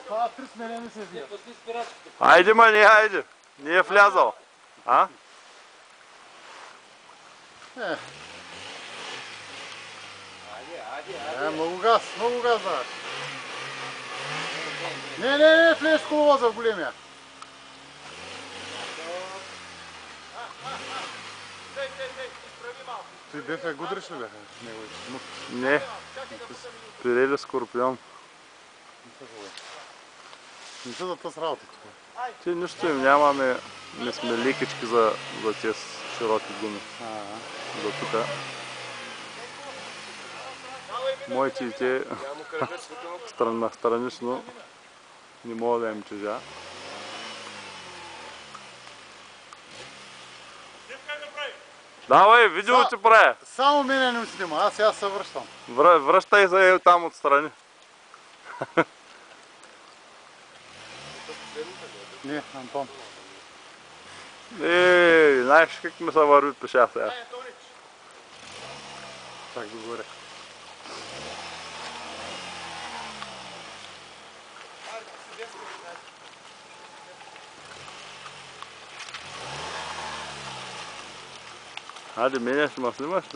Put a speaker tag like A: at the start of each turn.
A: Това 3 сменени се вие.
B: Айде, ма не айде. Не е влязал. А?
A: Много газ да. Не, влез в коловоза в големия. Ти бяха гудриш ли бяха?
B: Не. Пирели Скорпион.
A: Не са за тъс работа тук.
B: Ти нищо им нямаме. Не сме лекички за тези широки гуми. За тук. Моите и те странично не мога да им чужа. Давай, видео ти правя.
A: Само мене не снима, аз сега се връщам.
B: Връщай се там отстрани.
A: Не, Антон.
B: Знаеш как ми се върви пеша сега.
A: Так догоре.
B: Хайде, мене ще ме снимаш ли?